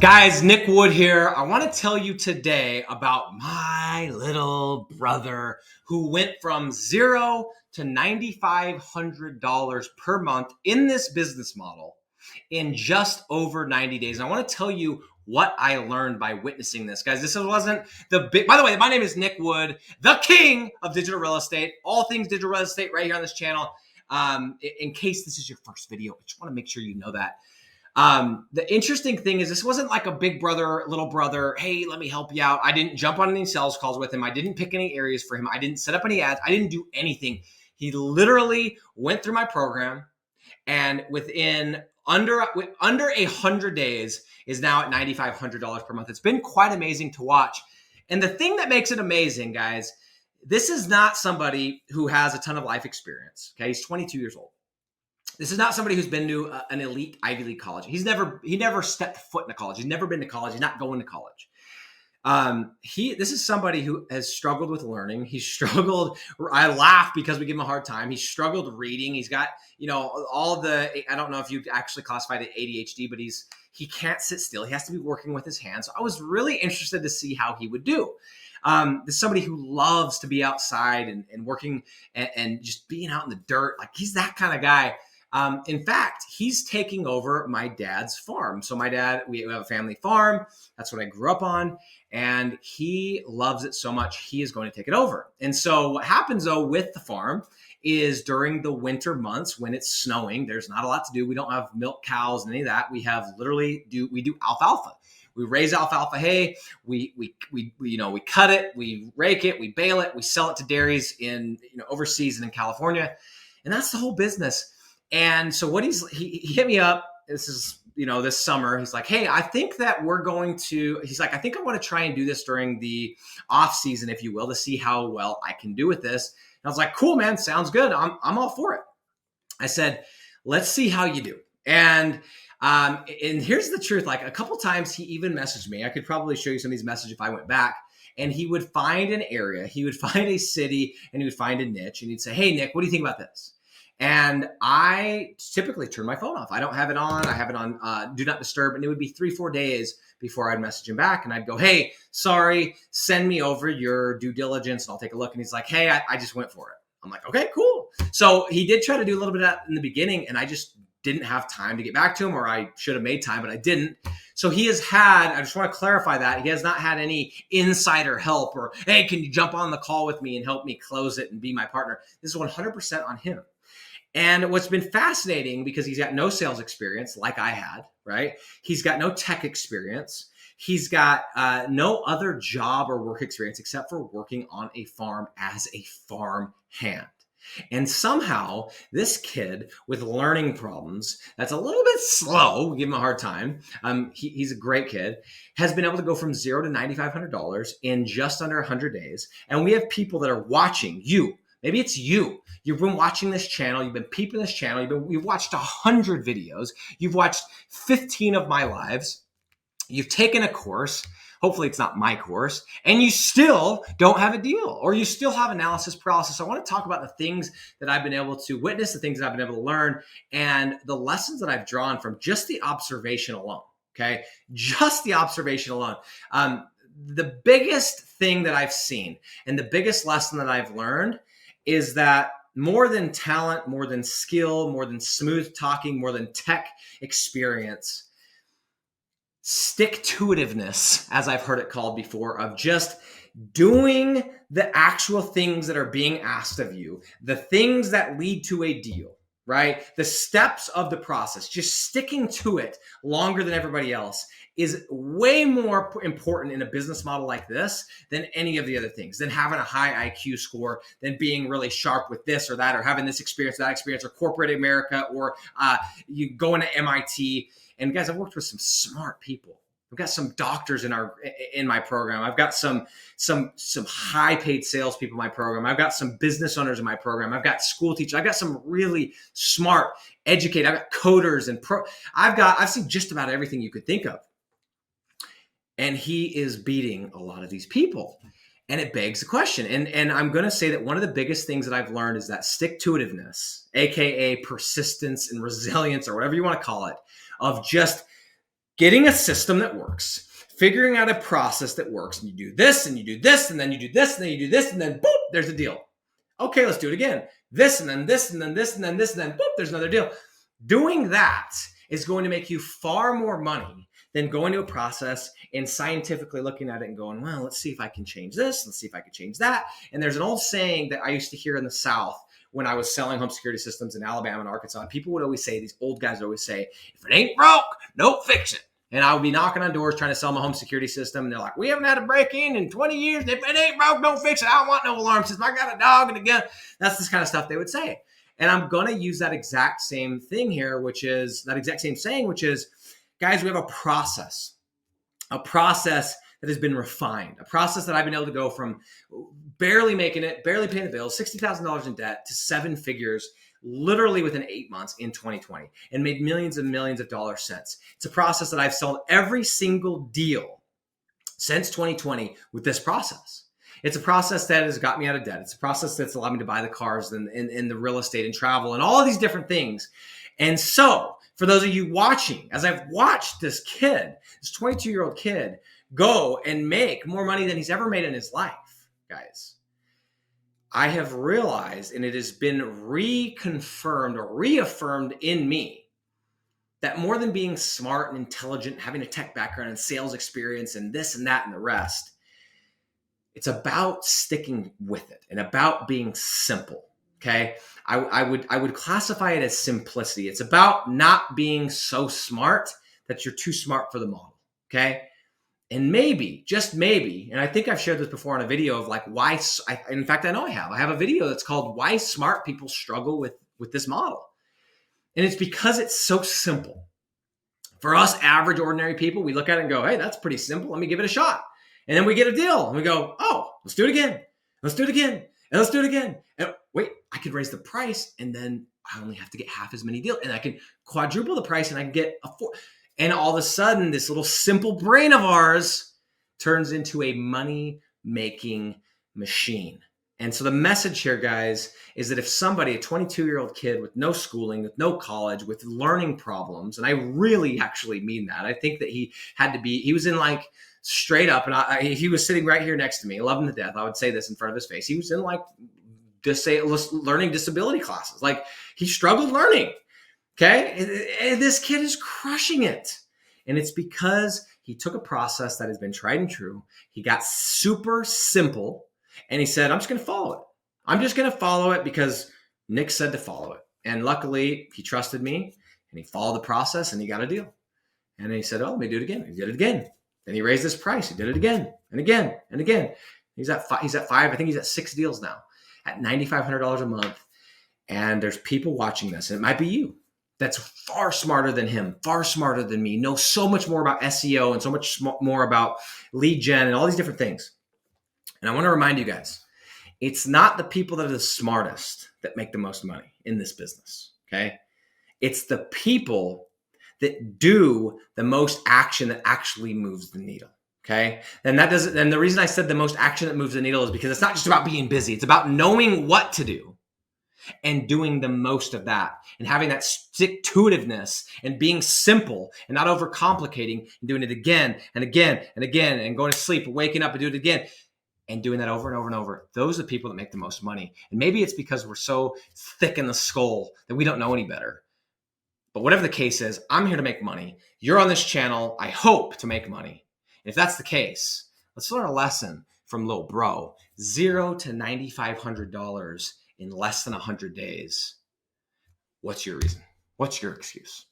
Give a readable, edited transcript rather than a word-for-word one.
Guys, Nick Wood here. I want to tell you today about my little brother who went from zero to $9,500 per month in this business model in just over 90 days. And I want to tell you what I learned by witnessing this. Guys, this wasn't the big, by the way, my name is Nick Wood, the king of digital real estate, all things digital real estate right here on this channel. In case this is your first video, I just want to make sure you know that. The interesting thing is this wasn't like a big brother, little brother, hey, let me help you out. I didn't jump on any sales calls with him. I didn't pick any areas for him. I didn't set up any ads. I didn't do anything. He literally went through my program and within under 100 days is now at $9,500 per month. It's been quite amazing to watch. And the thing that makes it amazing, guys, this is not somebody who has a ton of life experience. Okay. He's 22 years old. This is not somebody who's been to an elite Ivy League college. He never stepped foot in a college. He's never been to college. He's not going to college. This is somebody who has struggled with learning. He's struggled. I laugh because we give him a hard time. He's struggled reading. He's got, all the, I don't know if you actually classified it ADHD, but he can't sit still. He has to be working with his hands. So I was really interested to see how he would do. There's somebody who loves to be outside and working and just being out in the dirt. Like he's that kind of guy. In fact, he's taking over my dad's farm. So my dad, we have a family farm. That's what I grew up on. And he loves it so much, he is going to take it over. And so what happens though with the farm is during the winter months when it's snowing, there's not a lot to do. We don't have milk cows and any of that. We do alfalfa. We raise alfalfa hay. We cut it, we rake it, we bale it, we sell it to dairies in, overseas and in California. And that's the whole business. And so what he hit me up, this is, this summer, he's like, hey, I think that I think I want to try and do this during the off season, if you will, to see how well I can do with this. And I was like, cool, man, sounds good. I'm all for it. I said, let's see how you do. And here's the truth. Like a couple times he even messaged me. I could probably show you some of these messages if I went back. And he would find an area, he would find a city, and he would find a niche. And he'd say, hey, Nick, what do you think about this? And I typically turn my phone off. I don't have it on. I have it on do not disturb. And it would be 3-4 days before I'd message him back. And I'd go, hey, sorry, send me over your due diligence and I'll take a look. And he's like, hey, I just went for it. I'm like, okay, cool. So he did try to do a little bit of that in the beginning. And I just didn't have time to get back to him, or I should have made time, but I didn't. So he has had, I just want to clarify that, he has not had any insider help or, hey, can you jump on the call with me and help me close it and be my partner? This is 100% on him. And what's been fascinating, because he's got no sales experience like I had, right? He's got no tech experience. He's got no other job or work experience except for working on a farm as a farm hand. And somehow this kid with learning problems, that's a little bit slow, give him a hard time. He's a great kid, has been able to go from $0 to $9,500 in just under 100 days. And we have people that are watching you. Maybe it's you. You've been watching this channel. You've been peeping this channel. You've watched 100 videos. You've watched 15 of my lives. You've taken a course. Hopefully it's not my course. And you still don't have a deal, or you still have analysis paralysis. I want to talk about the things that I've been able to witness, the things that I've been able to learn, and the lessons that I've drawn from just the observation alone. Okay. Just the observation alone. The biggest thing that I've seen and the biggest lesson that I've learned is that more than talent, more than skill, more than smooth talking, more than tech experience, stick-to-itiveness, as I've heard it called before, of just doing the actual things that are being asked of you, the things that lead to a deal, right? The steps of the process, just sticking to it longer than everybody else is way more important in a business model like this than any of the other things, than having a high IQ score, than being really sharp with this or that, or having this experience, that experience, or corporate America, or you going to MIT. And guys, I've worked with some smart people. I've got some doctors in my program. I've got some high paid salespeople in my program. I've got some business owners in my program. I've got school teachers. I've got some really smart, educated. I've got coders and I've seen just about everything you could think of. And he is beating a lot of these people. And it begs the question. And I'm going to say that one of the biggest things that I've learned is that stick-to-itiveness, AKA persistence and resilience, or whatever you want to call it, of just getting a system that works, figuring out a process that works, and you do this, and you do this, and then you do this, and then you do this, and then boop, there's a deal. Okay, let's do it again. This, and then this, and then this, and then this, and then boop, there's another deal. Doing that is going to make you far more money than going to a process and scientifically looking at it and going, well, let's see if I can change this. Let's see if I can change that. And there's an old saying that I used to hear in the South when I was selling home security systems in Alabama and Arkansas. People would always say, these old guys would always say, if it ain't broke, don't fix it. And I would be knocking on doors trying to sell my home security system. And they're like, we haven't had a break-in in 20 years. If it ain't broke, don't fix it. I don't want no alarm system. I got a dog and a gun. That's this kind of stuff they would say. And I'm going to use that exact same thing here, which is that exact same saying, which is, guys, we have a process that has been refined, a process that I've been able to go from barely making it, barely paying the bills, $60,000 in debt to seven figures, literally within 8 months in 2020, and made millions and millions of dollars since. It's a process that I've sold every single deal since 2020 with this process. It's a process that has got me out of debt. It's a process that's allowed me to buy the cars and the real estate and travel and all of these different things. And so for those of you watching, as I've watched this kid, this 22-year-old kid, go and make more money than he's ever made in his life, guys, I have realized, and it has been reconfirmed or reaffirmed in me, that more than being smart and intelligent, having a tech background and sales experience and this and that and the rest, it's about sticking with it and about being simple. Okay. I would classify it as simplicity. It's about not being so smart that you're too smart for the model. Okay. And maybe, just maybe, and I think I've shared this before on a video of like why, in fact, I know I have a video that's called Why Smart People Struggle with This Model. And it's because it's so simple. For us average, ordinary people, we look at it and go, hey, that's pretty simple. Let me give it a shot. And then we get a deal and we go, oh, let's do it again. Let's do it again. And let's do it again. And wait, I could raise the price and then I only have to get half as many deals. And I can quadruple the price and I can get a four. And all of a sudden, this little simple brain of ours turns into a money-making machine. And so the message here, guys, is that if somebody, a 22-year-old kid with no schooling, with no college, with learning problems, and I really actually mean that. I think that he was in like straight up, and he was sitting right here next to me. I love him to death. I would say this in front of his face. He was in like learning disability classes. Like he struggled learning. Okay. And this kid is crushing it. And it's because he took a process that has been tried and true. He got super simple and he said, I'm just going to follow it. I'm just going to follow it because Nick said to follow it. And luckily he trusted me and he followed the process and he got a deal. And then he said, oh, let me do it again. He did it again. Then he raised his price. He did it again and again and again. He's at five. I think he's at 6 deals now at $9,500 a month. And there's people watching this, and it might be you, that's far smarter than him, far smarter than me, know so much more about SEO and so much more about lead gen and all these different things. And I want to remind you guys, it's not the people that are the smartest that make the most money in this business, okay? It's the people that do the most action that actually moves the needle, okay? And the reason I said the most action that moves the needle is because it's not just about being busy. It's about knowing what to do and doing the most of that and having that stick-to-itiveness and being simple and not overcomplicating and doing it again and again and again and going to sleep and waking up and do it again and doing that over and over and over. Those are the people that make the most money. And maybe it's because we're so thick in the skull that we don't know any better. But whatever the case is, I'm here to make money. You're on this channel, I hope, to make money. And if that's the case, let's learn a lesson from Lil Bro. $0 to $9,500 in less than 100 days. What's your reason? What's your excuse?